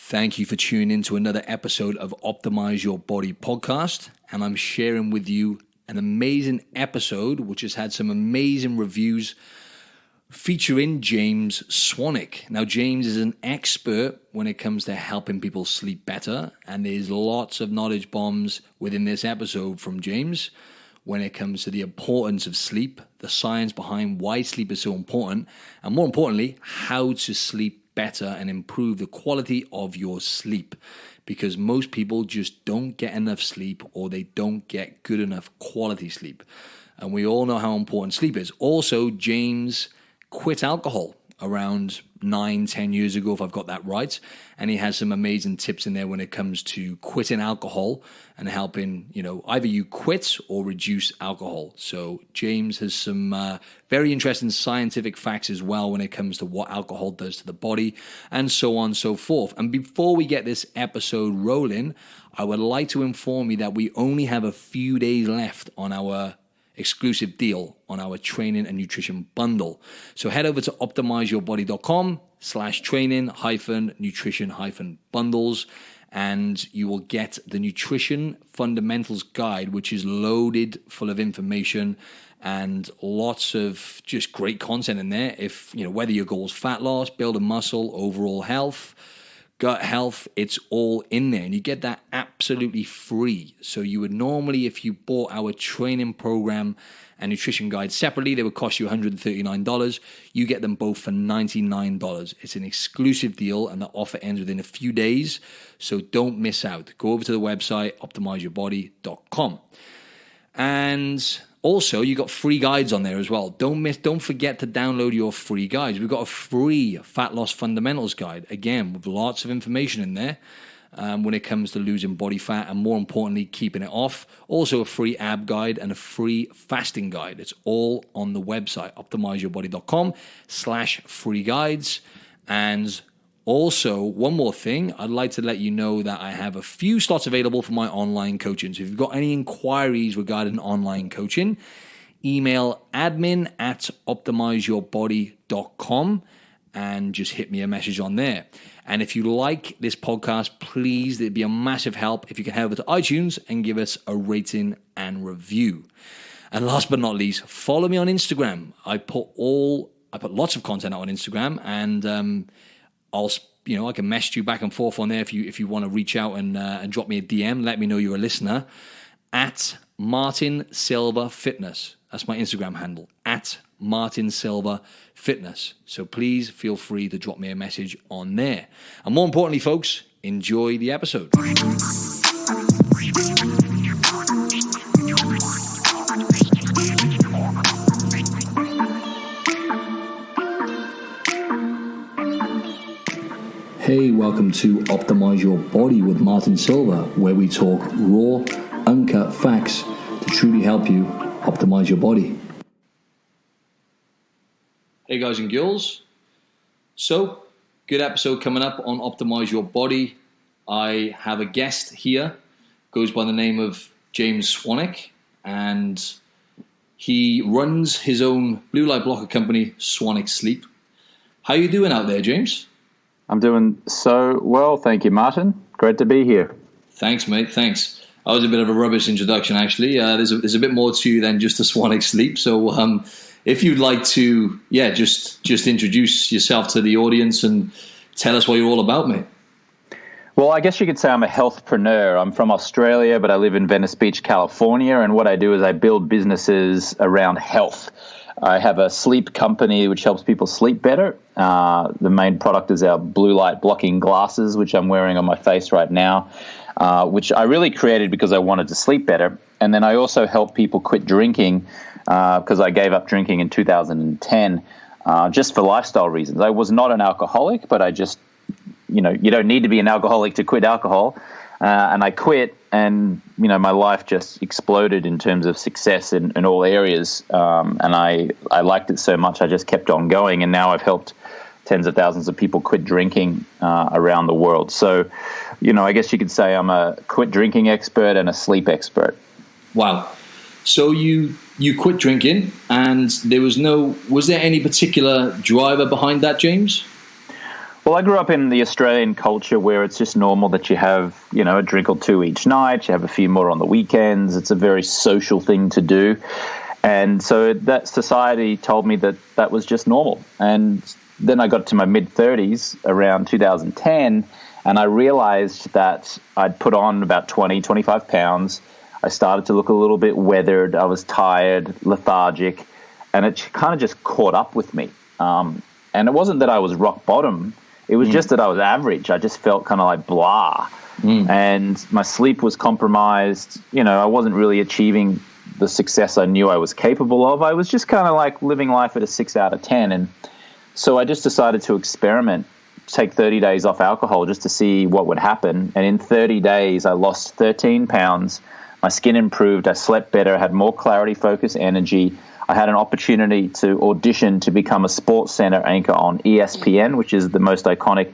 Thank you for tuning in to another episode of Optimize Your Body podcast. And I'm sharing with you an amazing episode which has had some amazing reviews featuring James Swanwick. Now, James is an expert when it comes to helping people sleep better. And there's lots of knowledge bombs within this episode from James when it comes to the importance of sleep, the science behind why sleep is so important, and more importantly, how to sleep better and improve the quality of your sleep, because most people just don't get enough sleep or they don't get good enough quality sleep. And we all know how important sleep is. Also, James quit alcohol around 9-10 years ago, if I've got that right. And he has some amazing tips in there when it comes to quitting alcohol and helping, either you quit or reduce alcohol. So James has some very interesting scientific facts as well when it comes to what alcohol does to the body and so on and so forth. And before we get this episode rolling, I would like to inform you that we only have a few days left on our exclusive deal on our training and nutrition bundle. So head over to optimizeyourbody.com/training-nutrition-bundles, and you will get the Nutrition Fundamentals Guide, which is loaded full of information and lots of just great content in there. If, whether your goal is fat loss, building muscle, overall health, gut health, it's all in there. And you get that absolutely free. So you would normally, if you bought our training program and nutrition guide separately, they would cost you $139. You get them both for $99. It's an exclusive deal, and the offer ends within a few days. So don't miss out. Go over to the website, optimizeyourbody.com. And also, you got free guides on there as well. Don't forget to download your free guides. We've got a free Fat Loss Fundamentals guide, again, with lots of information in there when it comes to losing body fat and, more importantly, keeping it off. Also, a free ab guide and a free fasting guide. It's all on the website, optimizeyourbody.com/free guides. And also, one more thing, I'd like to let you know that I have a few slots available for my online coaching. So if you've got any inquiries regarding online coaching, email admin@optimizeyourbody.com and just hit me a message on there. And if you like this podcast, please, it'd be a massive help if you can head over to iTunes and give us a rating and review. And last but not least, follow me on Instagram. I put lots of content out on Instagram, and I can message you back and forth on there if you want to reach out and drop me a DM. Let me know you're a listener at Martin Silva Fitness. That's my Instagram handle, at Martin Silva Fitness. So please feel free to drop me a message on there. And more importantly, folks, enjoy the episode. Hey, welcome to Optimize Your Body with Martin Silva, where we talk raw, uncut facts to truly help you optimize your body. Hey guys and girls. So, good episode coming up on Optimize Your Body. I have a guest here, goes by the name of James Swanwick, and he runs his own blue light blocker company, Swanwick Sleep. How you doing out there, James? I'm doing so well, thank you, Martin. Great to be here. Thanks, mate. Thanks. That was a bit of a rubbish introduction, actually. There's a bit more to you than just a Swanwick Sleep. So if you'd like to, just introduce yourself to the audience and tell us what you're all about, mate. Well, I guess you could say I'm a healthpreneur. I'm from Australia, but I live in Venice Beach, California. And what I do is I build businesses around health. I have a sleep company which helps people sleep better. The main product is our blue light blocking glasses, which I'm wearing on my face right now, which I really created because I wanted to sleep better. And then I also help people quit drinking because I gave up drinking in 2010 just for lifestyle reasons. I was not an alcoholic, but I just, you don't need to be an alcoholic to quit alcohol. And I quit, and my life just exploded in terms of success in all areas. And I liked it so much, I just kept on going. And now I've helped tens of thousands of people quit drinking around the world. So, I guess you could say I'm a quit drinking expert and a sleep expert. Wow. So you quit drinking, and was there any particular driver behind that, James? Well, I grew up in the Australian culture where it's just normal that you have, a drink or two each night. You have a few more on the weekends. It's a very social thing to do. And so that society told me that that was just normal. And then I got to my mid-30s around 2010, and I realized that I'd put on about 20, 25 pounds. I started to look a little bit weathered. I was tired, lethargic, and it kind of just caught up with me. And it wasn't that I was rock bottom. It was just that I was average. I just felt kind of like blah. And my sleep was compromised. I wasn't really achieving the success I knew I was capable of. I was just kind of like living life at a 6 out of 10. And so I just decided to experiment, take 30 days off alcohol just to see what would happen. And in 30 days, I lost 13 pounds. My skin improved. I slept better, had more clarity, focus, energy. I had an opportunity to audition to become a SportsCenter anchor on ESPN, which is the most iconic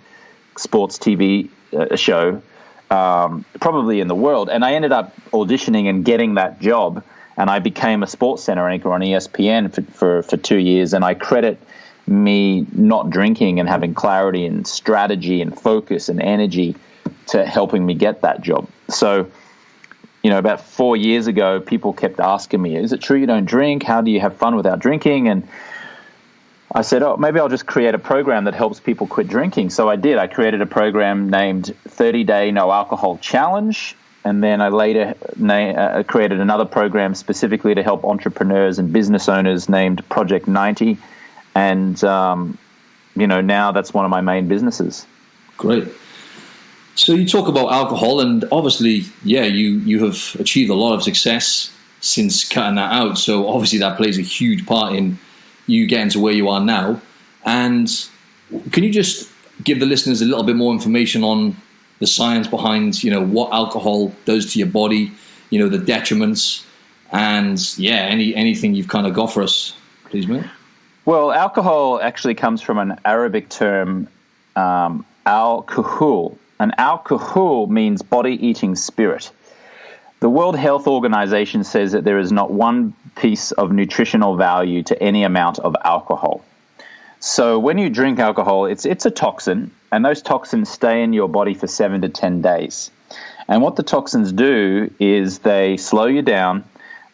sports TV show probably in the world. And I ended up auditioning and getting that job, and I became a SportsCenter anchor on ESPN for 2 years. And I credit me not drinking and having clarity and strategy and focus and energy to helping me get that job. So about 4 years ago, people kept asking me, is it true you don't drink? How do you have fun without drinking? And I said, maybe I'll just create a program that helps people quit drinking. So I did. I created a program named 30-Day No Alcohol Challenge. And then I later created another program specifically to help entrepreneurs and business owners named Project 90. And, now that's one of my main businesses. Great. So you talk about alcohol, and obviously, you have achieved a lot of success since cutting that out. So obviously that plays a huge part in you getting to where you are now. And can you just give the listeners a little bit more information on the science behind, what alcohol does to your body, the detriments, and anything you've kind of got for us, please, mate? Well, alcohol actually comes from an Arabic term, al-kuhul. And al-kuhul means body-eating spirit. The World Health Organization says that there is not one piece of nutritional value to any amount of alcohol. So when you drink alcohol, it's a toxin, and those toxins stay in your body for 7 to 10 days. And what the toxins do is they slow you down,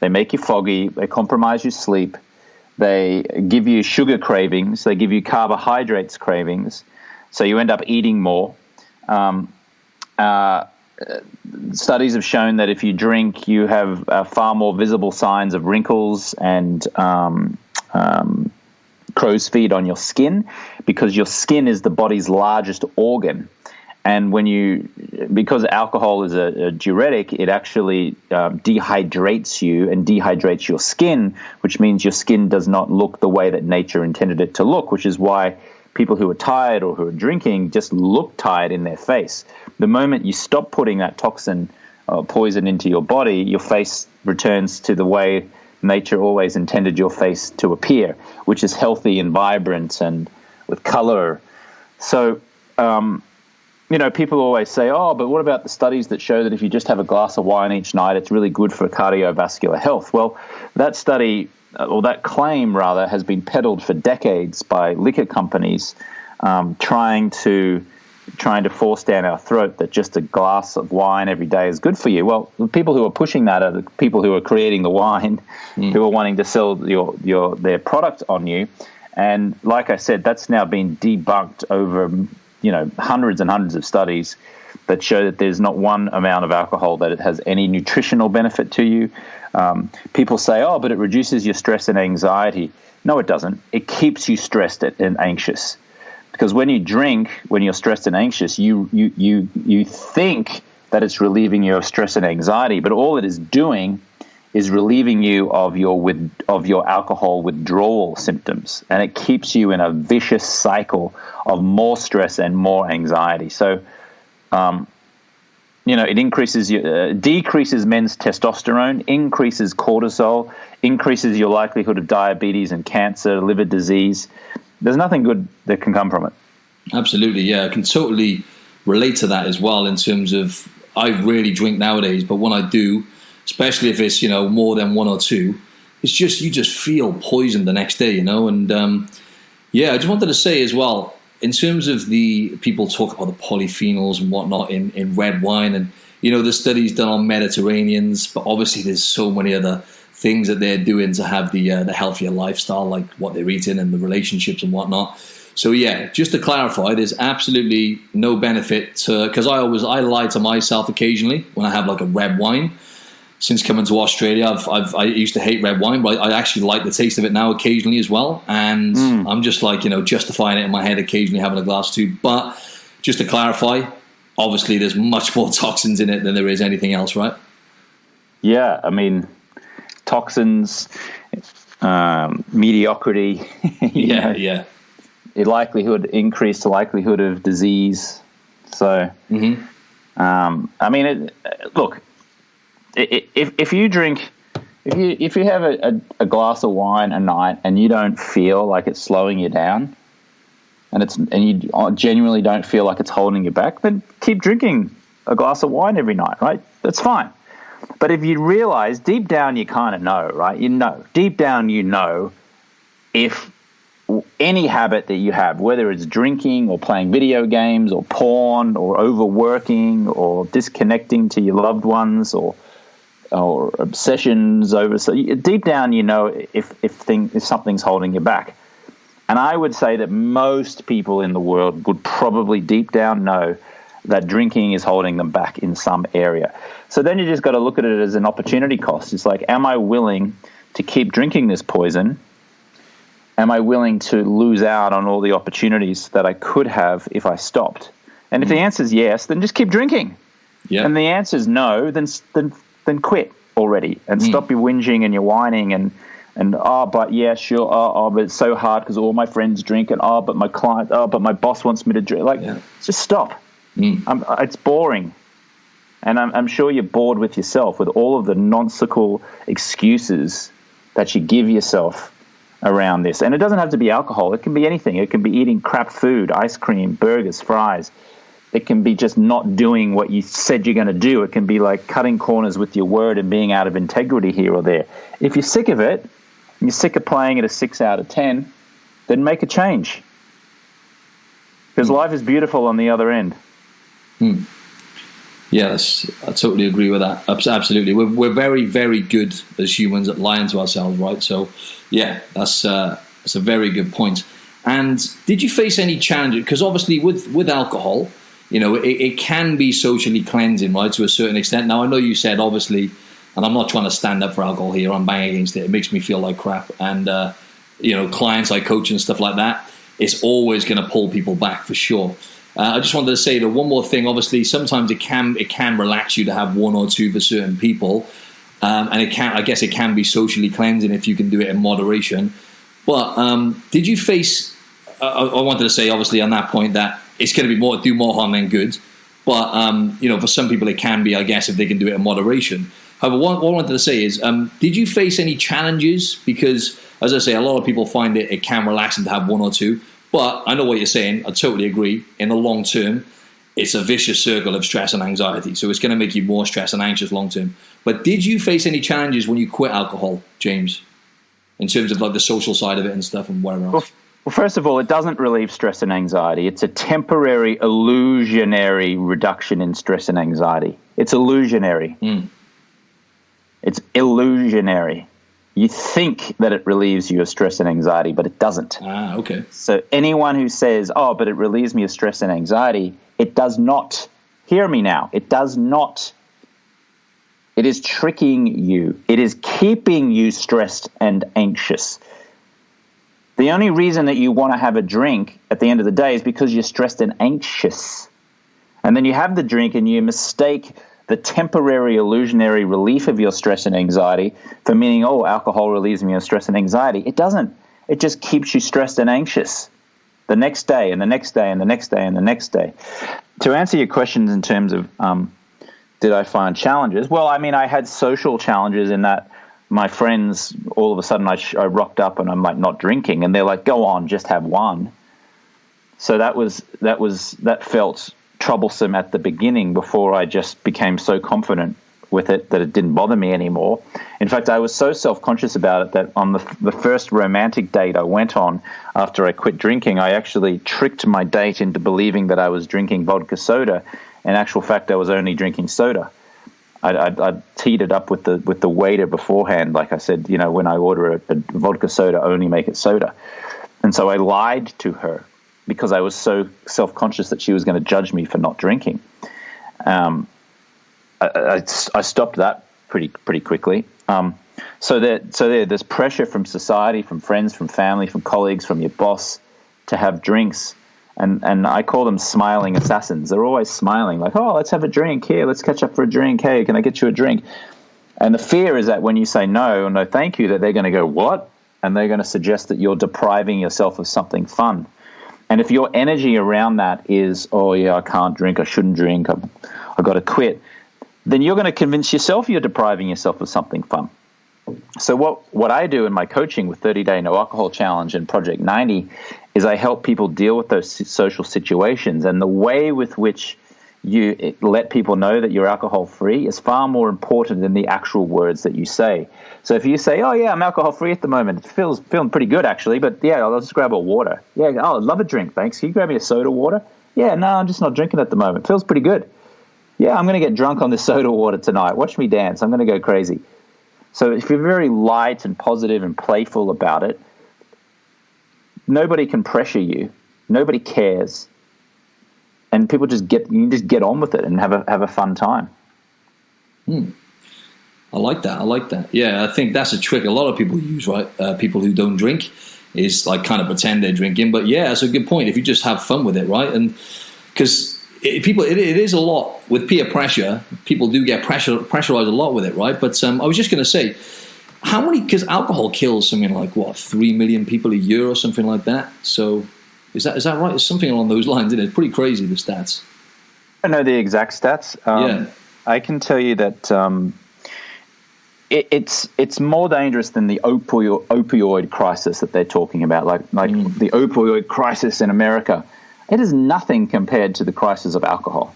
they make you foggy, they compromise your sleep, they give you sugar cravings, they give you carbohydrates cravings, so you end up eating more. Studies have shown that if you drink, you have far more visible signs of wrinkles and crow's feet on your skin, because your skin is the body's largest organ. And because alcohol is a diuretic, it actually dehydrates you and dehydrates your skin, which means your skin does not look the way that nature intended it to look, which is why people who are tired or who are drinking just look tired in their face. The moment you stop putting that toxin or poison into your body, your face returns to the way nature always intended your face to appear, which is healthy and vibrant and with color. So, people always say, but what about the studies that show that if you just have a glass of wine each night, it's really good for cardiovascular health? Well, that study, or that claim rather, has been peddled for decades by liquor companies, trying to force down our throat that just a glass of wine every day is good for you. Well, the people who are pushing that are the people who are creating the wine, who are wanting to sell their product on you. And like I said, that's now been debunked over hundreds and hundreds of studies that show that there's not one amount of alcohol that it has any nutritional benefit to you. People say, but it reduces your stress and anxiety. No, it doesn't. It keeps you stressed and anxious. Because when you drink, when you're stressed and anxious, you think that it's relieving you of stress and anxiety, but all it is doing is relieving you of your alcohol withdrawal symptoms, and it keeps you in a vicious cycle of more stress and more anxiety. So, it decreases men's testosterone, increases cortisol, increases your likelihood of diabetes and cancer, liver disease. There's nothing good that can come from it. Absolutely, yeah. I can totally relate to that as well in terms of I rarely drink nowadays, but when I do, especially if it's, more than one or two, it's just, you just feel poisoned the next day, And, I just wanted to say as well, in terms of the people talk about the polyphenols and whatnot in red wine, and the studies done on Mediterraneans, but obviously there's so many other things that they're doing to have the healthier lifestyle, like what they're eating and the relationships and whatnot. So yeah, just to clarify, there's absolutely no benefit to, because I lie to myself occasionally when I have like a red wine. Since coming to Australia, I used to hate red wine, but I actually like the taste of it now occasionally as well. And I'm just like, justifying it in my head occasionally having a glass too. But just to clarify, obviously there's much more toxins in it than there is anything else, right? Yeah, I mean, toxins, mediocrity. Yeah. Increased likelihood of disease. So, I mean, look. If you drink, if you have a glass of wine a night and you don't feel like it's slowing you down, and you genuinely don't feel like it's holding you back, then keep drinking a glass of wine every night, right? That's fine. But if you realize deep down you kind of know, right? Deep down if any habit that you have, whether it's drinking or playing video games or porn or overworking or disconnecting to your loved ones or obsessions over, so deep down if something's holding you back. And I would say that most people in the world would probably deep down know that drinking is holding them back in some area. So then you just got to look at it as an opportunity cost. It's like, am I willing to keep drinking this poison? Am I willing to lose out on all the opportunities that I could have if I stopped? And if the answer is yes, then just keep drinking. Yeah. And the answer is no, then quit already and stop your whinging and your whining and but yeah, sure, but it's so hard because all my friends drink, and but my client, but my boss wants me to drink. Just stop. It's boring, and I'm sure you're bored with yourself with all of the nonsensical excuses that you give yourself around this. And it doesn't have to be alcohol. It can be anything. It can be eating crap food, ice cream, burgers, fries. It can be just not doing what you said you're going to do. It can be like cutting corners with your word and being out of integrity here or there. If you're sick of it, and you're sick of playing at a 6 out of 10, then make a change. Because life is beautiful on the other end. Yes, I totally agree with that. Absolutely. We're very, very good as humans at lying to ourselves, right? So, yeah, that's a very good point. And did you face any challenges? Because obviously with alcohol, it can be socially cleansing, right, to a certain extent. Now, I know you said, obviously, and I'm not trying to stand up for alcohol here, I'm banging against it. It makes me feel like crap. And, clients I coach and stuff like that, it's always going to pull people back for sure. I just wanted to say that one more thing. Obviously, sometimes it can relax you to have one or two for certain people. And I guess it can be socially cleansing if you can do it in moderation. But did you face, I wanted to say, obviously, on that point, that it's going to do more harm than good. But, for some people, it can be, I guess, if they can do it in moderation. However, what I wanted to say is, did you face any challenges? Because, as I say, a lot of people find it can relax them to have one or two. But I know what you're saying. I totally agree. In the long term, it's a vicious circle of stress and anxiety. So it's going to make you more stressed and anxious long term. But did you face any challenges when you quit alcohol, James, in terms of like the social side of it and stuff and whatever else? Well, first of all, it doesn't relieve stress and anxiety. It's a temporary, illusionary reduction in stress and anxiety. It's illusionary. It's illusionary. You think that it relieves you of stress and anxiety, but it doesn't. Ah, okay. So anyone who says, but it relieves me of stress and anxiety, it does not. Hear me now. It does not. It is tricking you. It is keeping you stressed and anxious. The only reason that you want to have a drink at the end of the day is because you're stressed and anxious. And then you have the drink and you mistake the temporary illusionary relief of your stress and anxiety for meaning, alcohol relieves me of stress and anxiety. It doesn't. It just keeps you stressed and anxious the next day and the next day and the next day and the next day. To answer your questions in terms of did I find challenges? Well, I mean, I had social challenges in that my friends, all of a sudden I rocked up and I'm like not drinking and they're like, go on, just have one. So that felt troublesome at the beginning before I just became so confident with it that it didn't bother me anymore. In fact, I was so self-conscious about it that on the first romantic date I went on after I quit drinking, I actually tricked my date into believing that I was drinking vodka soda. In actual fact, I was only drinking soda. I teed it up with the waiter beforehand. Like I said, when I order a vodka soda, only make it soda. And so I lied to her because I was so self-conscious that she was going to judge me for not drinking. I stopped that pretty quickly. So there's pressure from society, from friends, from family, from colleagues, from your boss to have drinks. And I call them smiling assassins. They're always smiling, like, oh, let's have a drink. Here, let's catch up for a drink. Hey, can I get you a drink? And the fear is that when you say no, or no thank you, that they're going to go, what? And they're going to suggest that you're depriving yourself of something fun. And if your energy around that is, oh, yeah, I can't drink, I shouldn't drink, I've got to quit, then you're going to convince yourself you're depriving yourself of something fun. So what I do in my coaching with 30-Day No Alcohol Challenge and Project 90 is I help people deal with those social situations. And the way with which you let people know that you're alcohol-free is far more important than the actual words that you say. So if you say, oh, yeah, I'm alcohol-free at the moment, it feeling pretty good, actually, but, yeah, I'll just grab a water. Yeah, oh, I'd love a drink, thanks. Can you grab me a soda water? Yeah, no, I'm just not drinking at the moment. It feels pretty good. Yeah, I'm going to get drunk on this soda water tonight. Watch me dance. I'm going to go crazy. So if you're very light and positive and playful about it, nobody can pressure you. Nobody cares. And people you can just get on with it and have a fun time. I like that. Yeah, I think that's a trick a lot of people use, right? People who don't drink is like kind of pretend they're drinking. But yeah, that's a good point. If you just have fun with it, right? And because it is a lot with peer pressure. People do get pressurized a lot with it, right? But I was just going to say, how many? Because alcohol kills something like 3 million people a year or something like that. So is that right? It's something along those lines. Isn't it? It's pretty crazy, the stats. I don't know the exact stats. Yeah. I can tell you that it's more dangerous than the opioid crisis that they're talking about, like the opioid crisis in America. It is nothing compared to the crisis of alcohol.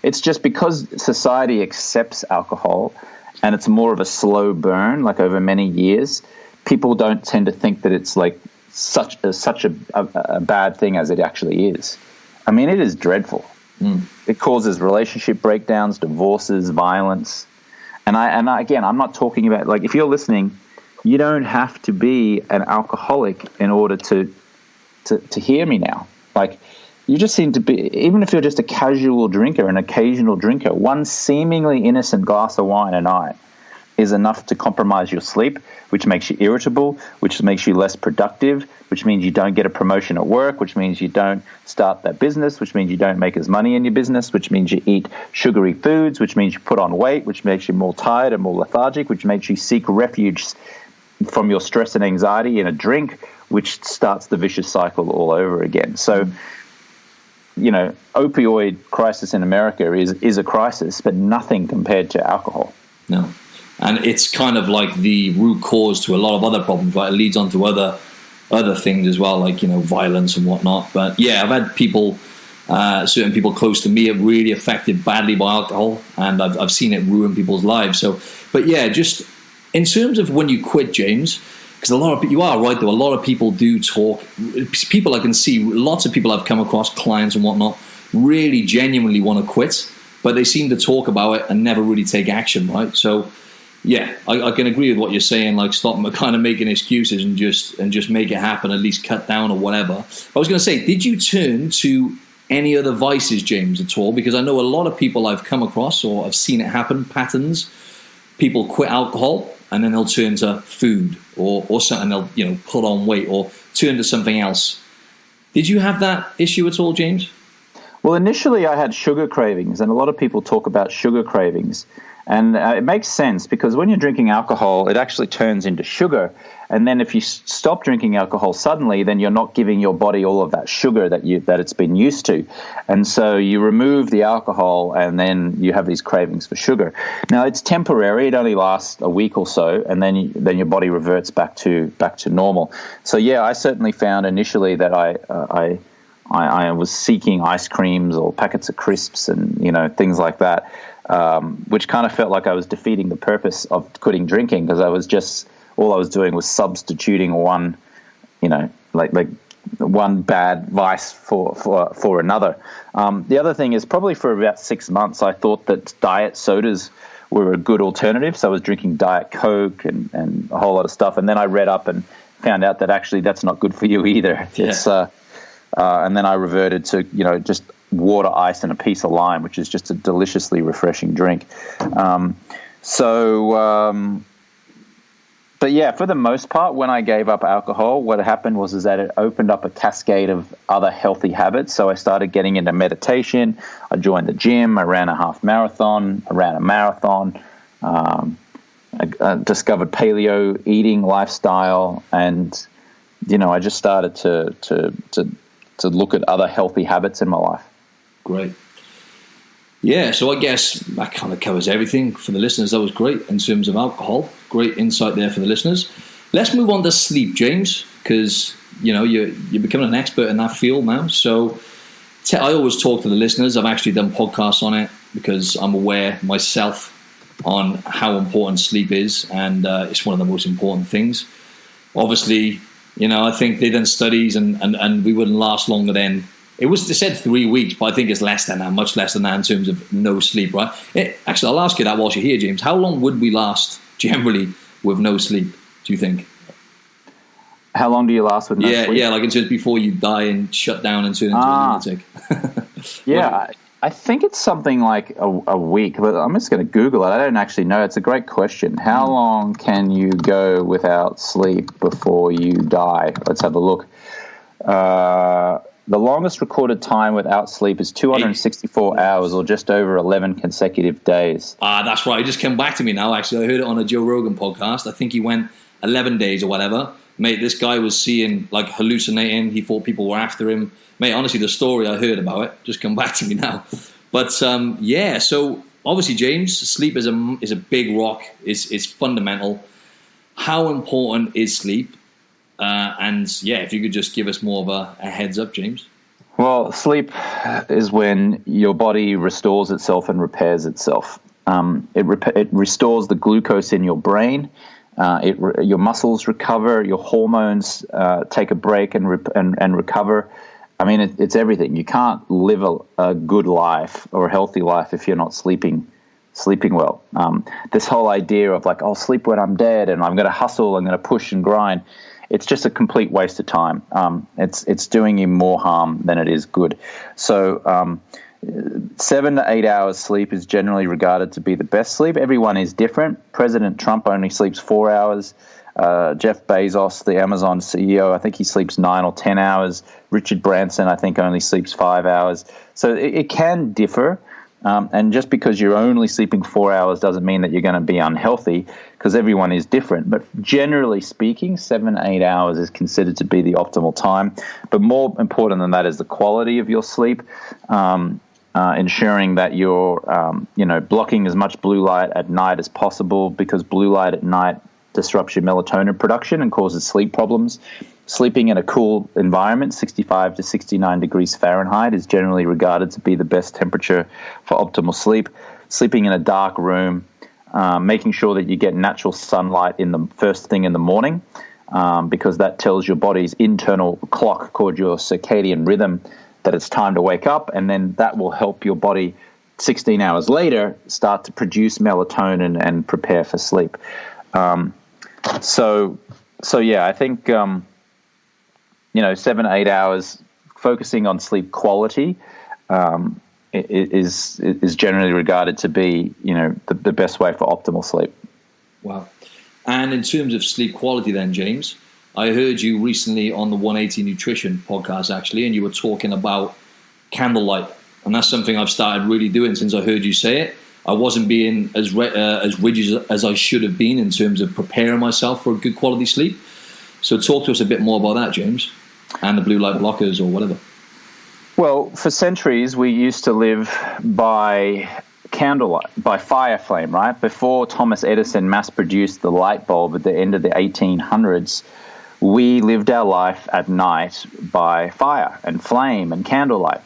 It's just because society accepts alcohol and it's more of a slow burn, like over many years, people don't tend to think that it's like such a bad thing as it actually is. I mean, it is dreadful. It causes relationship breakdowns, divorces, violence. And again, I'm not talking about, like, if you're listening, you don't have to be an alcoholic in order to hear me now. Like, you just seem to be, even if you're just a casual drinker, an occasional drinker, one seemingly innocent glass of wine a night is enough to compromise your sleep, which makes you irritable, which makes you less productive, which means you don't get a promotion at work, which means you don't start that business, which means you don't make as money in your business, which means you eat sugary foods, which means you put on weight, which makes you more tired and more lethargic, which makes you seek refuge from your stress and anxiety in a drink, which starts the vicious cycle all over again. So, opioid crisis in America is a crisis, but nothing compared to alcohol. No. And it's kind of like the root cause to a lot of other problems, right? It leads on to other things as well, like, violence and whatnot. But yeah, I've had people, certain people close to me have really affected badly by alcohol, and I've seen it ruin people's lives. So, but yeah, just in terms of when you quit, James, because you are right though, a lot of people do talk. People I can see, lots of people I've come across, clients and whatnot, really genuinely want to quit, but they seem to talk about it and never really take action, right? So yeah, I can agree with what you're saying, like stop kind of making excuses and just make it happen, at least cut down or whatever. I was going to say, did you turn to any other vices, James, at all? Because I know a lot of people I've come across or I've seen it happen, patterns. People quit alcohol and then they'll turn to food or something, they'll put on weight or turn to something else. Did you have that issue at all, James? Well, initially I had sugar cravings, and a lot of people talk about sugar cravings. And it makes sense because when you're drinking alcohol, it actually turns into sugar. And then if you stop drinking alcohol suddenly, then you're not giving your body all of that sugar that it's been used to. And so you remove the alcohol and then you have these cravings for sugar. Now, it's temporary. It only lasts a week or so, and then your body reverts back to normal. So, yeah, I certainly found initially that I I was seeking ice creams or packets of crisps and, things like that, which kind of felt like I was defeating the purpose of quitting drinking, because all I was doing was substituting one, like one bad vice for another. The other thing is, probably for about 6 months, I thought that diet sodas were a good alternative. So I was drinking Diet Coke and a whole lot of stuff. And then I read up and found out that actually that's not good for you either. Yeah. It's and then I reverted to, just water, ice, and a piece of lime, which is just a deliciously refreshing drink. But yeah, for the most part, when I gave up alcohol, what happened was that it opened up a cascade of other healthy habits. So I started getting into meditation. I joined the gym. I ran a half marathon. I ran a marathon. I discovered paleo eating lifestyle, and I just started to look at other healthy habits in my life. Great. Yeah, so I guess that kind of covers everything for the listeners. That was great in terms of alcohol. Great insight there for the listeners. Let's move on to sleep, James, because you're becoming an expert in that field now. So I always talk to the listeners. I've actually done podcasts on it because I'm aware myself on how important sleep is, and it's one of the most important things. Obviously, I think they've done studies, and we wouldn't last longer than. They said 3 weeks, but I think it's less than that, much less than that in terms of no sleep, right? Actually, I'll ask you that whilst you're here, James. How long would we last generally with no sleep, do you think? How long do you last with no sleep? Yeah, like in terms before you die and shut down and turn into a lunatic. Yeah, I think it's something like a week, but I'm just going to Google it. I don't actually know. It's a great question. How long can you go without sleep before you die? Let's have a look. The longest recorded time without sleep is 264 hours, or just over 11 consecutive days. That's right. It just came back to me now, actually. I heard it on a Joe Rogan podcast. I think he went 11 days or whatever. Mate, this guy was seeing, hallucinating. He thought people were after him. Mate, honestly, the story I heard about it just come back to me now. But, so obviously, James, sleep is a big rock. It's fundamental. How important is sleep? If you could just give us more of a heads up, James. Well, sleep is when your body restores itself and repairs itself. It restores the glucose in your brain. Your muscles recover. Your hormones take a break and recover. I mean, it's everything. You can't live a good life or a healthy life if you're not sleeping well. This whole idea of I'll sleep when I'm dead and I'm going to hustle, I'm going to push and grind. It's just a complete waste of time. It's doing you more harm than it is good. So 7 to 8 hours sleep is generally regarded to be the best sleep. Everyone is different. President Trump only sleeps 4 hours. Jeff Bezos, the Amazon CEO, I think he sleeps 9 or 10 hours. Richard Branson, I think, only sleeps 5 hours. So it can differ. And just because you're only sleeping 4 hours doesn't mean that you're going to be unhealthy, because everyone is different. But generally speaking, 7 to 8 hours is considered to be the optimal time. But more important than that is the quality of your sleep, ensuring that you're, blocking as much blue light at night as possible, because blue light at night disrupts your melatonin production and causes sleep problems. Sleeping in a cool environment, 65 to 69 degrees Fahrenheit, is generally regarded to be the best temperature for optimal sleep. Sleeping in a dark room, making sure that you get natural sunlight in the first thing in the morning, because that tells your body's internal clock, called your circadian rhythm, that it's time to wake up, and then that will help your body 16 hours later start to produce melatonin and prepare for sleep. I think 7 to 8 hours, focusing on sleep quality, is generally regarded to be the best way for optimal sleep. Wow. And in terms of sleep quality, then, James, I heard you recently on the 180 Nutrition podcast, actually, and you were talking about candlelight, and that's something I've started really doing since I heard you say it. I wasn't being as rigid as I should have been in terms of preparing myself for a good quality sleep. So talk to us a bit more about that, James, and the blue light blockers or whatever. Well, for centuries, we used to live by candlelight, by fire flame, right? Before Thomas Edison mass-produced the light bulb at the end of the 1800s, we lived our life at night by fire and flame and candlelight.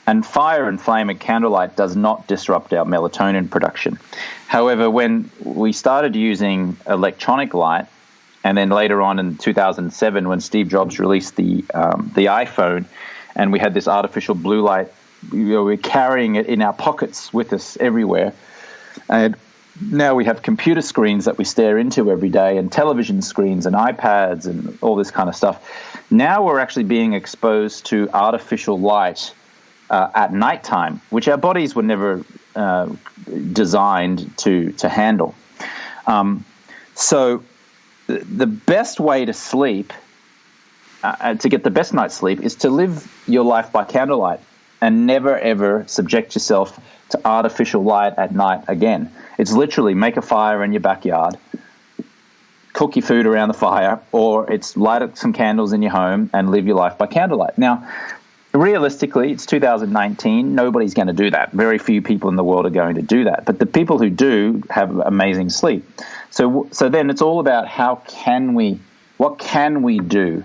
And fire and flame and candlelight does not disrupt our melatonin production. However, when we started using electronic light, and then later on in 2007, when Steve Jobs released the iPhone, and we had this artificial blue light, we're carrying it in our pockets with us everywhere. And now we have computer screens that we stare into every day, and television screens and iPads and all this kind of stuff. Now we're actually being exposed to artificial light at nighttime, which our bodies were never designed to handle. So the best way to sleep, to get the best night's sleep, is to live your life by candlelight and never, ever subject yourself to artificial light at night again. It's literally make a fire in your backyard, cook your food around the fire, or it's light up some candles in your home and live your life by candlelight. Now, realistically, it's 2019. Nobody's going to do that. Very few people in the world are going to do that. But the people who do have amazing sleep. So then it's all about what can we do?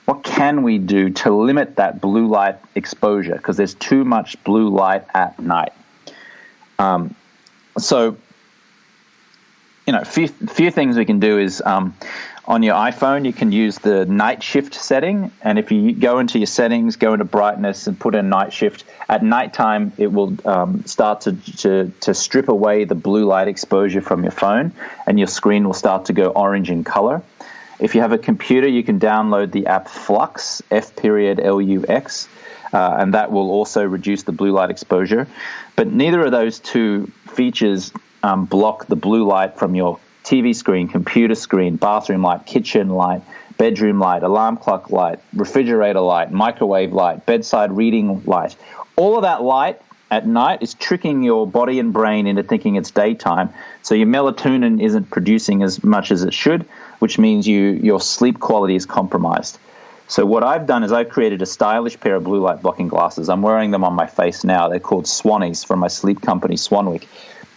What can we do to limit that blue light exposure? Because there's too much blue light at night. Few things we can do is on your iPhone, you can use the night shift setting. And if you go into your settings, go into brightness and put in night shift, at nighttime, it will start to strip away the blue light exposure from your phone, and your screen will start to go orange in color. If you have a computer, you can download the app Flux, F.LUX, and that will also reduce the blue light exposure. But neither of those two features block the blue light from your TV screen, computer screen, bathroom light, kitchen light, bedroom light, alarm clock light, refrigerator light, microwave light, bedside reading light. All of that light at night is tricking your body and brain into thinking it's daytime. So your melatonin isn't producing as much as it should, which means your sleep quality is compromised. So what I've done is I've created a stylish pair of blue light blocking glasses. I'm wearing them on my face now. They're called Swannies from my sleep company, Swanwick.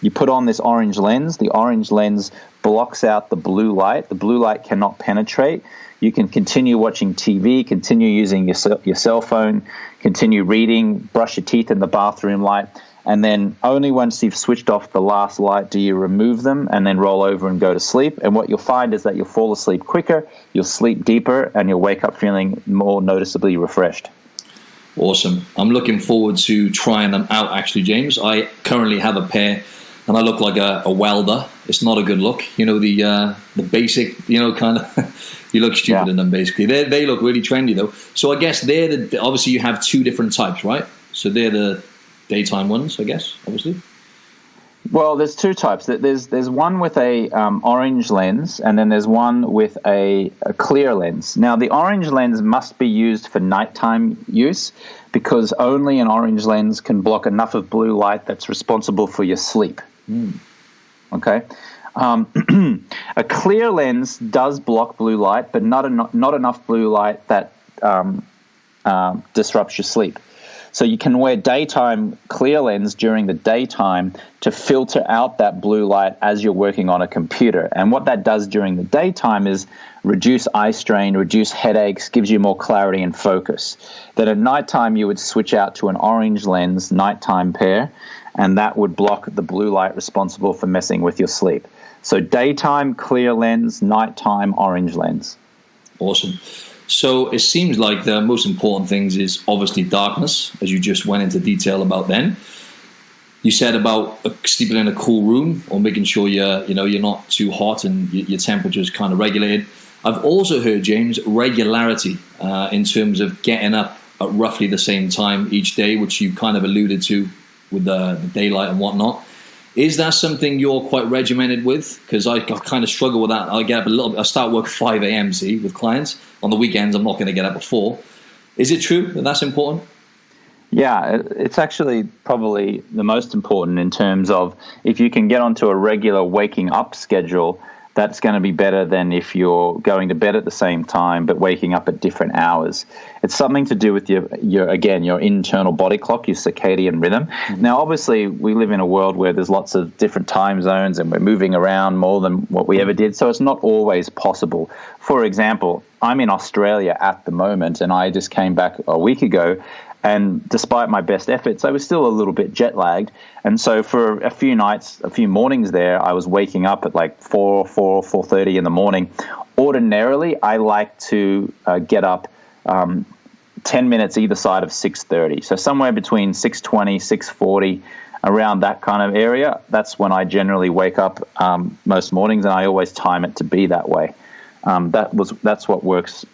You put on this orange lens. The orange lens blocks out the blue light. The blue light cannot penetrate. You can continue watching TV, continue using your cell phone, continue reading, brush your teeth in the bathroom light, and then only once you've switched off the last light do you remove them and then roll over and go to sleep. And what you'll find is that you'll fall asleep quicker, you'll sleep deeper, and you'll wake up feeling more noticeably refreshed. Awesome. I'm looking forward to trying them out, actually, James. I currently have a pair, and I look like a welder. It's not a good look. The basic, kind of... You look stupid in them, basically. They look really trendy, though. So I guess obviously you have two different types, right? So they're the daytime ones, I guess, obviously. Well, there's two types. There's one with a orange lens, and then there's one with a clear lens. Now, the orange lens must be used for nighttime use because only an orange lens can block enough of blue light that's responsible for your sleep. Okay? A clear lens does block blue light, but not enough blue light that disrupts your sleep. So you can wear daytime clear lens during the daytime to filter out that blue light as you're working on a computer. And what that does during the daytime is reduce eye strain, reduce headaches, gives you more clarity and focus. Then at nighttime, you would switch out to an orange lens nighttime pair, and that would block the blue light responsible for messing with your sleep. So daytime clear lens, nighttime orange lens. Awesome. So it seems like the most important things is obviously darkness, as you just went into detail about then. You said about sleeping in a cool room or making sure you're not too hot and your temperature is kind of regulated. I've also heard, James, regularity in terms of getting up at roughly the same time each day, which you kind of alluded to with the daylight and whatnot. Is that something you're quite regimented with? Because I kind of struggle with that. I get up I start work 5 a.m. with clients. On the weekends, I'm not going to get up at 4. Is it true that that's important? Yeah, it's actually probably the most important in terms of if you can get onto a regular waking up schedule, that's going to be better than if you're going to bed at the same time but waking up at different hours. It's something to do with your internal body clock, your circadian rhythm. Mm-hmm. Now, obviously, we live in a world where there's lots of different time zones and we're moving around more than what we ever did, so it's not always possible. For example, I'm in Australia at the moment, and I just came back a week ago, and despite my best efforts, I was still a little bit jet lagged. And so for a few mornings there, I was waking up at like 4:30 in the morning. Ordinarily, I like to get up 10 minutes either side of 6:30. So somewhere between 6:20, 6:40, around that kind of area. That's when I generally wake up most mornings, and I always time it to be that way. That's what works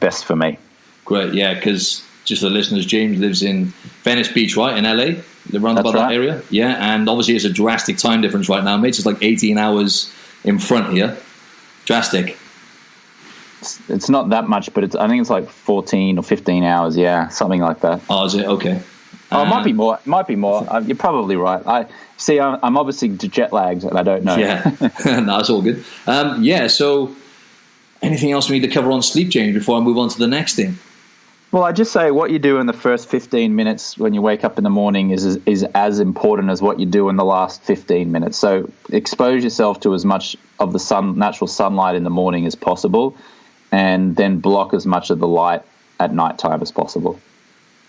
best for me. Great, yeah, because just for the listeners, James lives in Venice Beach, right, in LA, around about that area. Yeah, and obviously it's a drastic time difference right now, mate. It's like 18 hours in front here. Drastic. It's not that much, but I think it's like 14 or 15 hours, yeah, something like that. Oh, is it? Okay. Oh, it might be more. It might be more. You're probably right. I'm obviously jet lagged, and I don't know. Yeah, no, it's all good. So anything else we need to cover on sleep, James, before I move on to the next thing? Well, I just say what you do in the first 15 minutes when you wake up in the morning is as important as what you do in the last 15 minutes. So expose yourself to as much of the natural sunlight in the morning as possible, and then block as much of the light at nighttime as possible.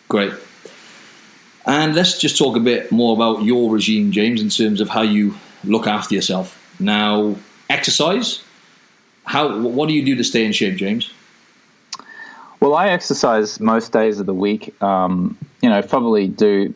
Great. And let's just talk a bit more about your regime, James, in terms of how you look after yourself. Now, exercise. What do you do to stay in shape, James? Well, I exercise most days of the week. Probably do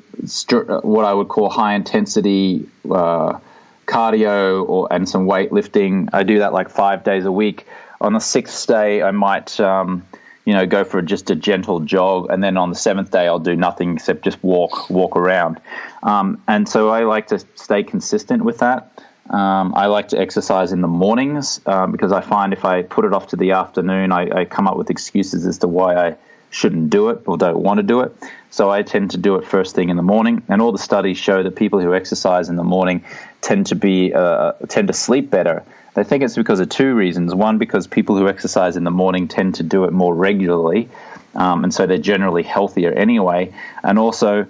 what I would call high intensity cardio and some weightlifting. I do that like 5 days a week. On the sixth day, I might go for just a gentle jog, and then on the seventh day, I'll do nothing except just walk around. And so I like to stay consistent with that. I like to exercise in the mornings because I find if I put it off to the afternoon, I come up with excuses as to why I shouldn't do it or don't want to do it. So I tend to do it first thing in the morning. And all the studies show that people who exercise in the morning tend to sleep better. I think it's because of two reasons. One, because people who exercise in the morning tend to do it more regularly, and so they're generally healthier anyway. And also,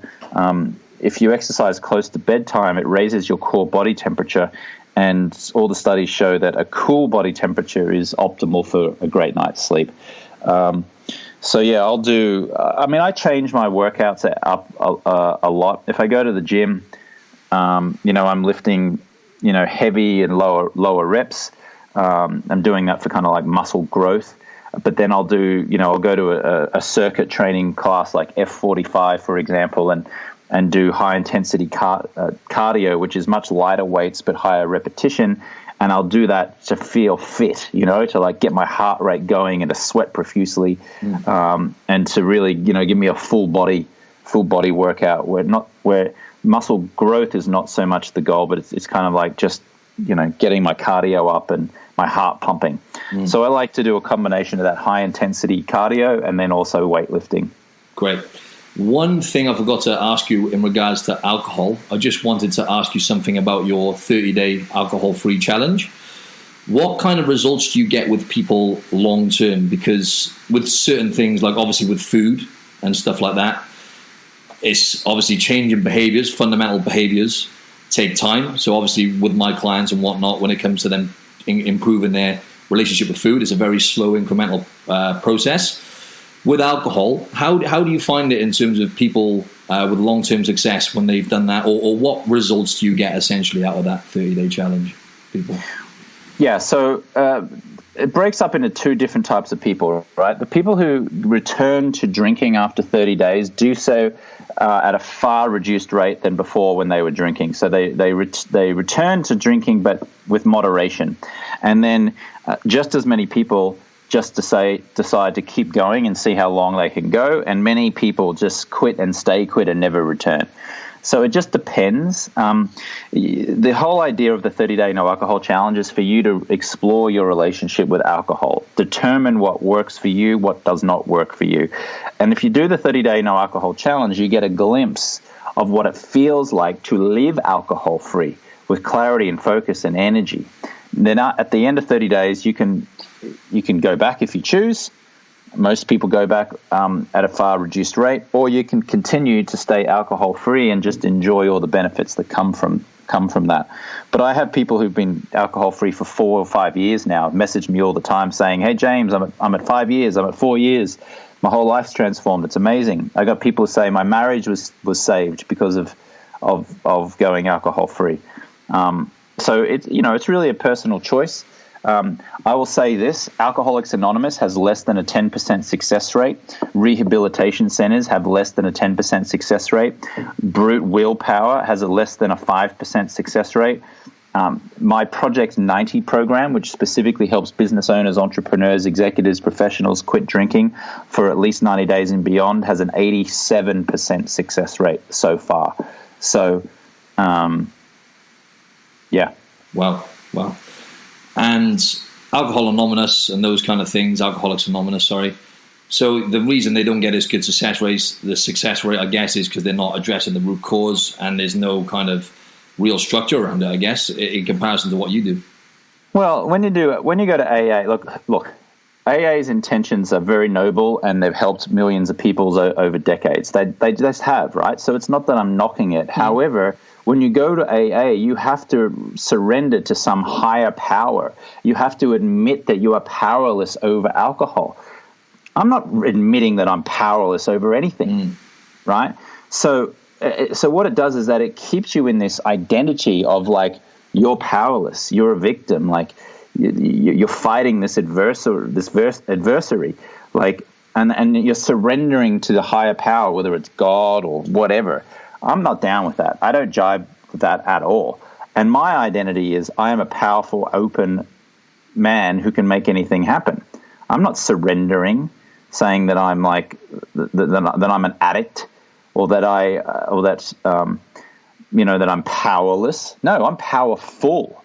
if you exercise close to bedtime, it raises your core body temperature, and all the studies show that a cool body temperature is optimal for a great night's sleep. I'll do. I change my workouts up a lot. If I go to the gym, I'm lifting, heavy and lower reps. I'm doing that for kind of like muscle growth. But then I'll go to a circuit training class like F45, for example, and do high intensity cardio, which is much lighter weights but higher repetition. And I'll do that to feel fit, to like get my heart rate going and to sweat profusely, and to really, give me a full body workout where muscle growth is not so much the goal, but it's kind of like just, getting my cardio up and my heart pumping. So I like to do a combination of that high intensity cardio and then also weightlifting. Great. One thing I forgot to ask you in regards to alcohol, I just wanted to ask you something about your 30-day alcohol-free challenge. What kind of results do you get with people long-term? Because with certain things, like obviously with food and stuff like that, it's obviously changing behaviors, fundamental behaviors take time. So obviously with my clients and whatnot, when it comes to them improving their relationship with food, it's a very slow incremental process. With alcohol, how do you find it in terms of people with long-term success when they've done that, or what results do you get essentially out of that 30-day challenge, people? Yeah, so it breaks up into two different types of people, right? The people who return to drinking after 30 days do so at a far reduced rate than before when they were drinking. So they return to drinking, but with moderation. And then just as many people just decide to keep going and see how long they can go, and many people just quit and stay quit and never return. So it just depends. The whole idea of the 30-day no alcohol challenge is for you to explore your relationship with alcohol, determine what works for you, what does not work for you. And if you do the 30-day no alcohol challenge, you get a glimpse of what it feels like to live alcohol-free with clarity and focus and energy. Then at the end of 30 days, you can go back if you choose. Most people go back at a far reduced rate, or you can continue to stay alcohol-free and just enjoy all the benefits that come from that. But I have people who've been alcohol-free for 4 or 5 years now, message me all the time saying, "Hey, James, I'm at 5 years, I'm at 4 years. My whole life's transformed. It's amazing." I got people say my marriage was saved because of going alcohol-free. So it's really a personal choice. I will say this: Alcoholics Anonymous has less than a 10% success rate. Rehabilitation centers have less than a 10% success rate. Brute Willpower has a less than a 5% success rate. My Project 90 program, which specifically helps business owners, entrepreneurs, executives, professionals quit drinking for at least 90 days and beyond, has an 87% success rate so far. So, yeah. Wow. And Alcoholics Anonymous, sorry. So the reason they don't get as good success rates, the success rate, I guess, is because they're not addressing the root cause, and there's no kind of real structure around it, I guess, in comparison to what you do. Well, when you go to AA, look, AA's intentions are very noble, and they've helped millions of people over decades. They just have, right? So it's not that I'm knocking it. However, when you go to AA, you have to surrender to some higher power. You have to admit that you are powerless over alcohol. I'm not admitting that I'm powerless over anything, right? So what it does is that it keeps you in this identity of like you're powerless, you're a victim, like you're fighting this adversary, like, and you're surrendering to the higher power, whether it's God or whatever. I'm not down with that. I don't jive with that at all. And my identity is I am a powerful, open man who can make anything happen. I'm not surrendering, saying that I'm like that I'm an addict, or that that I'm powerless. No, I'm powerful.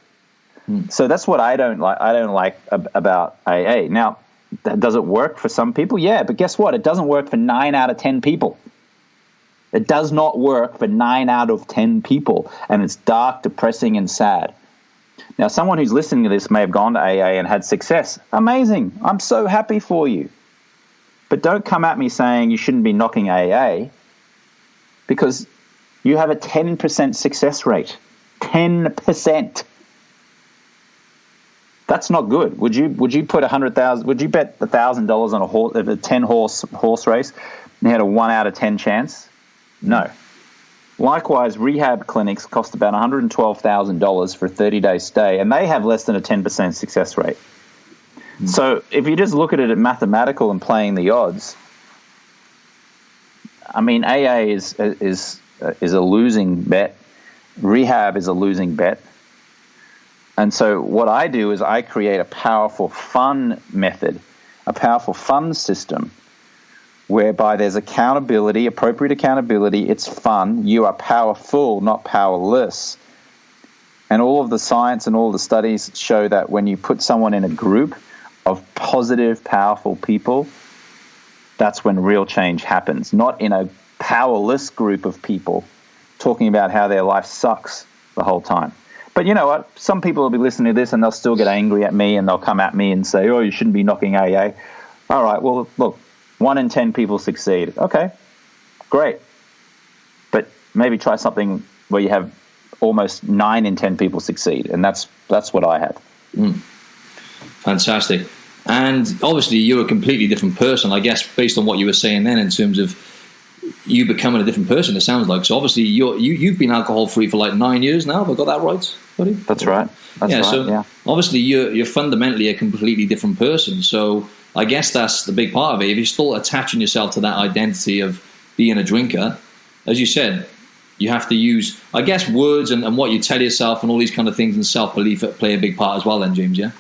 So that's what I don't like about AA. Now, does it work for some people? Yeah, but guess what? It doesn't work for 9 out of 10 people. It does not work for 9 out of 10 people, and it's dark, depressing, and sad. Now, someone who's listening to this may have gone to AA and had success. Amazing. I'm so happy for you. But don't come at me saying you shouldn't be knocking AA, because you have a 10% success rate. 10%. That's not good. Would you put $100,000? Would you bet $1,000 on a 10-horse race and you had a 1 out of 10 chance? No. Likewise, rehab clinics cost about $112,000 for a 30-day stay, and they have less than a 10% success rate. So if you just look at it at mathematical and playing the odds, I mean, AA is a losing bet. Rehab is a losing bet. And so what I do is I create a powerful fun method, a powerful fun system, whereby there's accountability, appropriate accountability, it's fun, you are powerful, not powerless. And all of the science and all the studies show that when you put someone in a group of positive, powerful people, that's when real change happens, not in a powerless group of people talking about how their life sucks the whole time. But you know what? Some people will be listening to this and they'll still get angry at me and they'll come at me and say, "Oh, you shouldn't be knocking AA." All right, well, look, 1 in 10 people succeed. Okay, great. But maybe try something where you have almost 9 in 10 people succeed, and that's what I have. Fantastic. And obviously you're a completely different person, I guess, based on what you were saying then in terms of you becoming a different person, it sounds like. So obviously you've been alcohol-free for like 9 years now. Have I got that right, buddy? That's right. So obviously you're fundamentally a completely different person. So I guess that's the big part of it. If you're still attaching yourself to that identity of being a drinker, as you said, you have to use, I guess, words and what you tell yourself and all these kind of things, and self-belief play a big part as well then, James, yeah?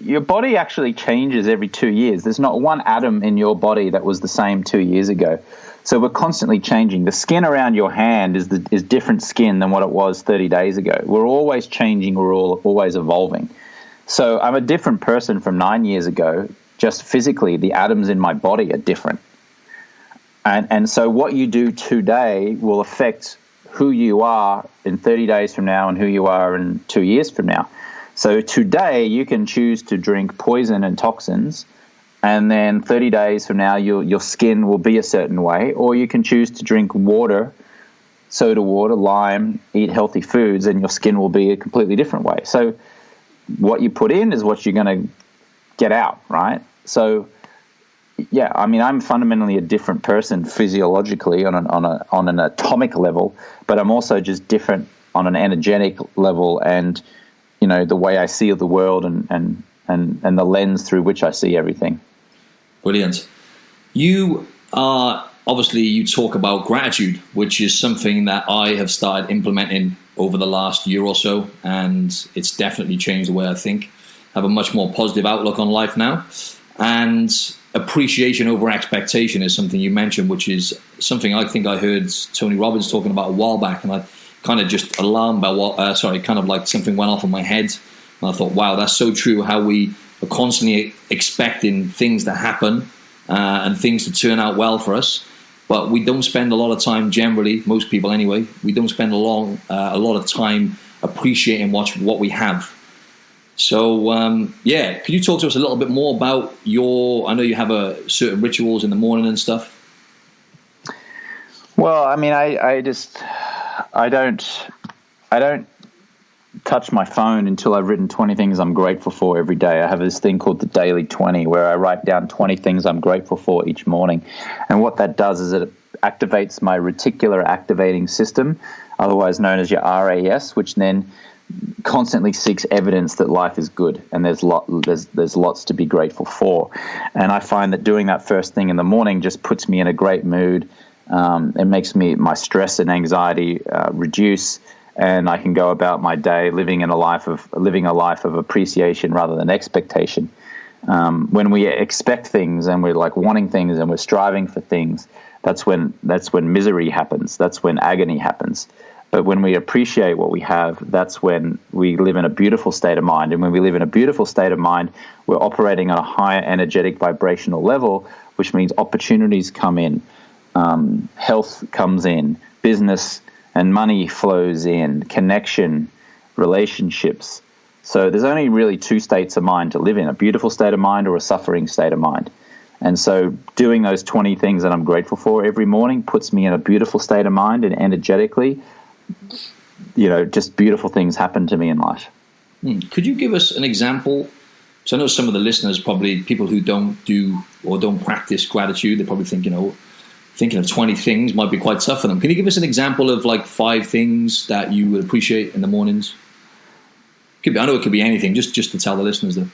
Your body actually changes every 2 years. There's not one atom in your body that was the same 2 years ago. So we're constantly changing. The skin around your hand is different skin than what it was 30 days ago. We're always changing. We're always evolving. So I'm a different person from 9 years ago. Just physically, the atoms in my body are different. And so what you do today will affect who you are in 30 days from now and who you are in 2 years from now. So today you can choose to drink poison and toxins, and then 30 days from now your skin will be a certain way, or you can choose to drink water, soda water, lime, eat healthy foods, and your skin will be a completely different way. So what you put in is what you're going to get out, right? So yeah, I mean, I'm fundamentally a different person physiologically on an atomic level, but I'm also just different on an energetic level, and the way I see the world and the lens through which I see everything. Brilliant. You talk about gratitude, which is something that I have started implementing over the last year or so, and it's definitely changed the way I think. I have a much more positive outlook on life now, and appreciation over expectation is something you mentioned, which is something I think I heard Tony Robbins talking about a while back, and I kind of just alarmed by kind of like something went off in my head, and I thought, wow, that's so true, how we are constantly expecting things to happen and things to turn out well for us, but we don't spend a lot of time, generally, most people anyway, we don't spend a lot of time appreciating what we have. So, could you talk to us a little bit more about I know you have certain rituals in the morning and stuff. Well, I mean, I don't touch my phone until I've written 20 things I'm grateful for every day. I have this thing called the Daily 20, where I write down 20 things I'm grateful for each morning. And what that does is it activates my reticular activating system, otherwise known as your RAS, which then constantly seeks evidence that life is good and there's lots to be grateful for. And I find that doing that first thing in the morning just puts me in a great mood. It makes my stress and anxiety reduce, and I can go about my day living a life of appreciation rather than expectation. When we expect things and we're like wanting things and we're striving for things, that's when misery happens. That's when agony happens. But when we appreciate what we have, that's when we live in a beautiful state of mind. And when we live in a beautiful state of mind, we're operating on a higher energetic vibrational level, which means opportunities come in, health comes in, business and money flows in, connection, relationships. So there's only really two states of mind to live in, a beautiful state of mind or a suffering state of mind. And so doing those 20 things that I'm grateful for every morning puts me in a beautiful state of mind, and energetically, just beautiful things happen to me in life. Could you give us an example? So I know some of the listeners, probably people who don't do or don't practice gratitude, they're probably thinking of 20 things might be quite tough for them. Can you give us an example of like 5 things that you would appreciate in the mornings? I know it could be anything, just to tell the listeners that.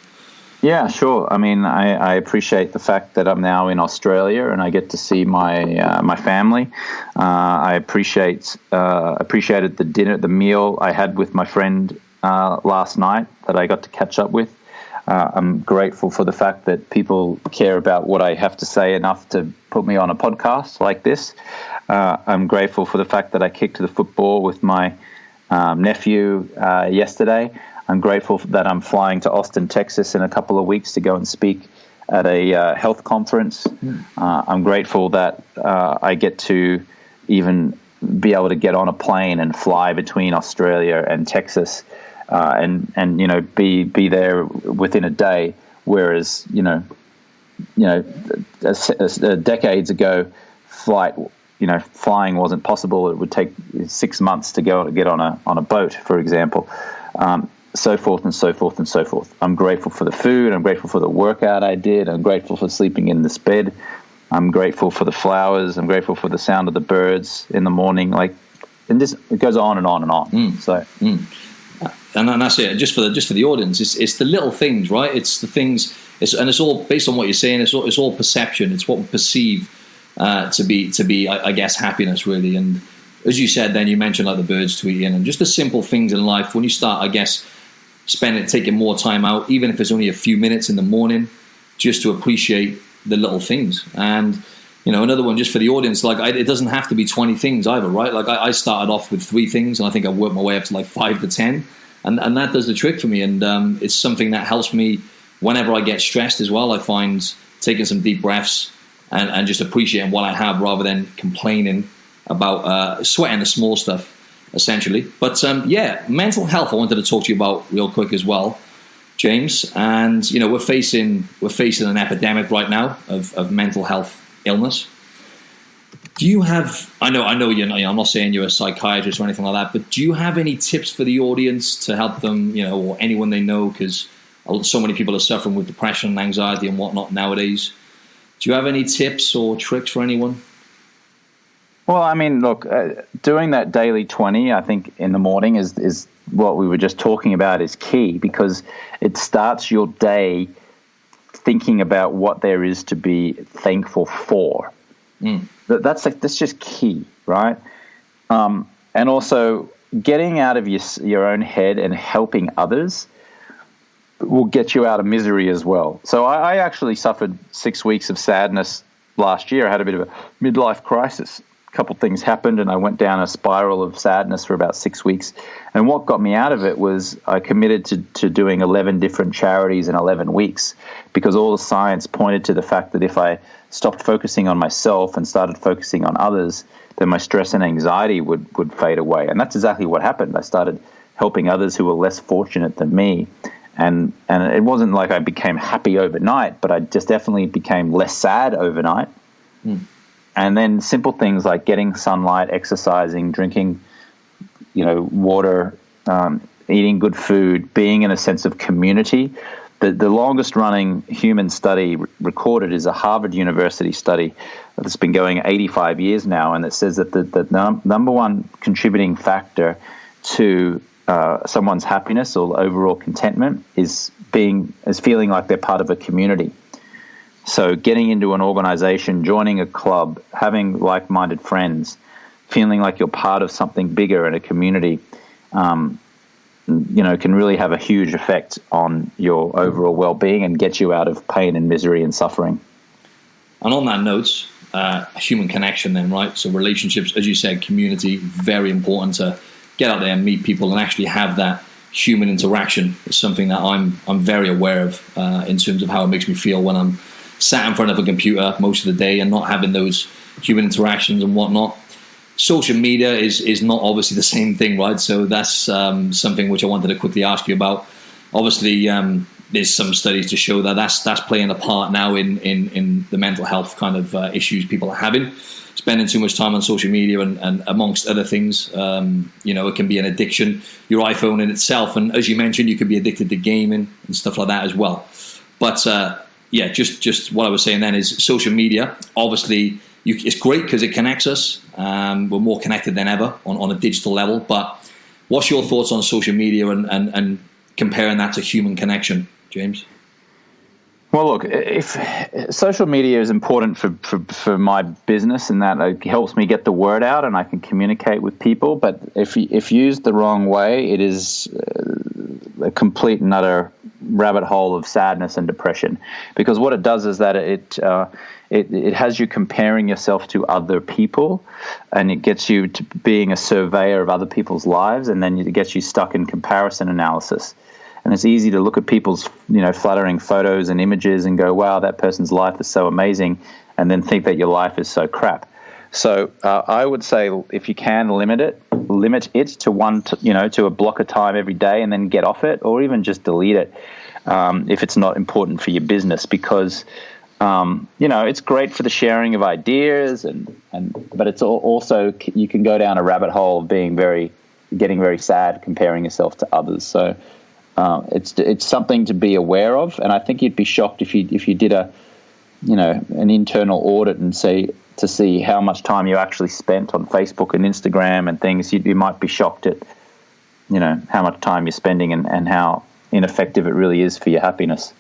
Yeah, sure. I mean, I appreciate the fact that I'm now in Australia and I get to see my family. I appreciated the meal I had with my friend last night that I got to catch up with. I'm grateful for the fact that people care about what I have to say enough to put me on a podcast like this. I'm grateful for the fact that I kicked the football with my nephew yesterday. I'm grateful that I'm flying to Austin, Texas in a couple of weeks to go and speak at a health conference. I'm grateful that I get to even be able to get on a plane and fly between Australia and Texas and be there within a day, whereas decades ago flying wasn't possible. It would take 6 months to get on a boat, for example. So forth and so forth and so forth. I'm grateful for the food. I'm grateful for the workout I did. I'm grateful for sleeping in this bed. I'm grateful for the flowers. I'm grateful for the sound of the birds in the morning. And this, it goes on and on and on. And that's it. Just for the audience, it's the little things, right? It's the things. It's all based on what you're saying. It's all perception. It's what we perceive to be. I guess happiness really. And as you said, then you mentioned like the birds tweeting and just the simple things in life. When you start, I guess, taking more time out, even if it's only a few minutes in the morning, just to appreciate the little things. And another one just for the audience, it doesn't have to be 20 things either, right? Like I started off with 3 things, and I think I've worked my way up to like 5 to 10, and that does the trick for me. And it's something that helps me whenever I get stressed as well. I find taking some deep breaths and just appreciating what I have rather than complaining about sweating the small stuff, essentially. But mental health I wanted to talk to you about real quick as well, James. And we're facing an epidemic right now of mental health illness. Do you have? I know you're not. I'm not saying you're a psychiatrist or anything like that, but do you have any tips for the audience to help them, or anyone they know? Because so many people are suffering with depression and anxiety and whatnot nowadays. Do you have any tips or tricks for anyone? Well, I mean, look, doing that daily 20, I think, in the morning is what we were just talking about is key, because it starts your day thinking about what there is to be thankful for. That's just key, right? And also getting out of your own head and helping others will get you out of misery as well. So I actually suffered 6 weeks of sadness last year. I had a bit of a midlife crisis. A couple of things happened, and I went down a spiral of sadness for about 6 weeks. And what got me out of it was I committed to doing 11 different charities in 11 weeks, because all the science pointed to the fact that if I stopped focusing on myself and started focusing on others, then my stress and anxiety would fade away. And that's exactly what happened. I started helping others who were less fortunate than me. And it wasn't like I became happy overnight, but I just definitely became less sad overnight. And then simple things like getting sunlight, exercising, drinking, water, eating good food, being in a sense of community. The longest running human study recorded is a Harvard University study that's been going 85 years now, and it says that the number one contributing factor to someone's happiness or overall contentment is feeling like they're part of a community. So getting into an organization, joining a club, having like-minded friends, feeling like you're part of something bigger in a community, can really have a huge effect on your overall well-being and get you out of pain and misery and suffering. And on that note, human connection then, right? So relationships, as you said, community, very important to get out there and meet people and actually have that human interaction. It's something that I'm very aware of in terms of how it makes me feel when I'm sat in front of a computer most of the day and not having those human interactions and whatnot. Social media is not obviously the same thing, right? So that's something which I wanted to quickly ask you about. Obviously, there's some studies to show that that's playing a part now in the mental health kind of issues people are having. Spending too much time on social media and amongst other things, it can be an addiction. Your iPhone in itself, and as you mentioned, you could be addicted to gaming and stuff like that as well. But just what I was saying then is social media, obviously, it's great because it connects us. We're more connected than ever on a digital level. But what's your thoughts on social media and comparing that to human connection, James? Well, look, if social media is important for my business in that it helps me get the word out and I can communicate with people. But if used the wrong way, it is a complete and utter rabbit hole of sadness and depression. Because what it does is that it has you comparing yourself to other people, and it gets you to being a surveyor of other people's lives, and then it gets you stuck in comparison analysis. And it's easy to look at people's, flattering photos and images and go, wow, that person's life is so amazing, and then think that your life is so crap. So I would say if you can limit it to a block of time every day and then get off it, or even just delete it if it's not important for your business, because it's great for the sharing of ideas but it's also you can go down a rabbit hole of getting very sad comparing yourself to others. So it's something to be aware of, and I think you'd be shocked if you did an internal audit and to see how much time you actually spent on Facebook and Instagram and things. You might be shocked at how much time you're spending and how ineffective it really is for your happiness.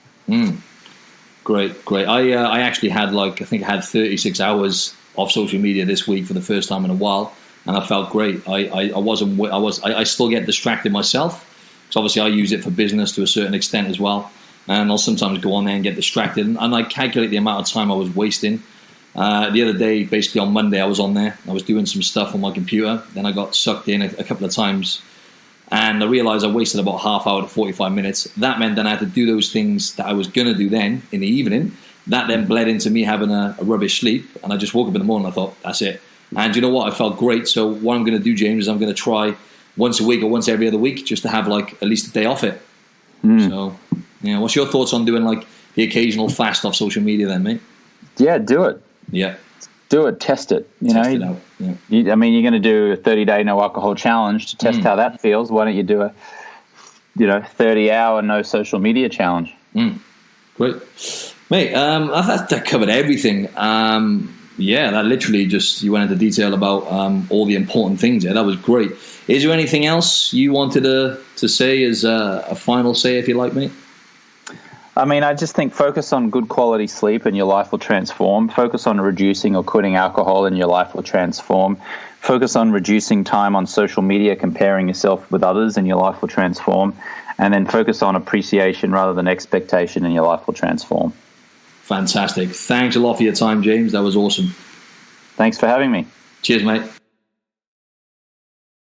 Great. I actually had I think I had 36 hours of social media this week for the first time in a while, and I felt great. I still get distracted myself. So obviously I use it for business to a certain extent as well. And I'll sometimes go on there and get distracted. And I calculate the amount of time I was wasting. The other day, basically on Monday, I was on there. I was doing some stuff on my computer. Then I got sucked in a couple of times. And I realized I wasted about half hour to 45 minutes. That meant then I had to do those things that I was going to do then in the evening. That then bled into me having a rubbish sleep. And I just woke up in the morning and I thought, that's it. And you know what? I felt great. So what I'm going to do, James, is I'm going to try once a week or once every other week just to have like at least a day off it. So, what's your thoughts on doing like the occasional fast off social media then, mate? Yeah, do it. Yeah. Do it. Test it. Test it out. Yeah. You're going to do a 30-day no alcohol challenge to test how that feels. Why don't you do a 30-hour no social media challenge? Great. Mate, that covered everything. That literally just, you went into detail about all the important things there. That was great. Is there anything else you wanted to say as a final say, if you like, mate? I just think focus on good quality sleep and your life will transform. Focus on reducing or quitting alcohol and your life will transform. Focus on reducing time on social media, comparing yourself with others, and your life will transform. And then focus on appreciation rather than expectation, and your life will transform. Fantastic. Thanks a lot for your time, James. That was awesome. Thanks for having me. Cheers, mate.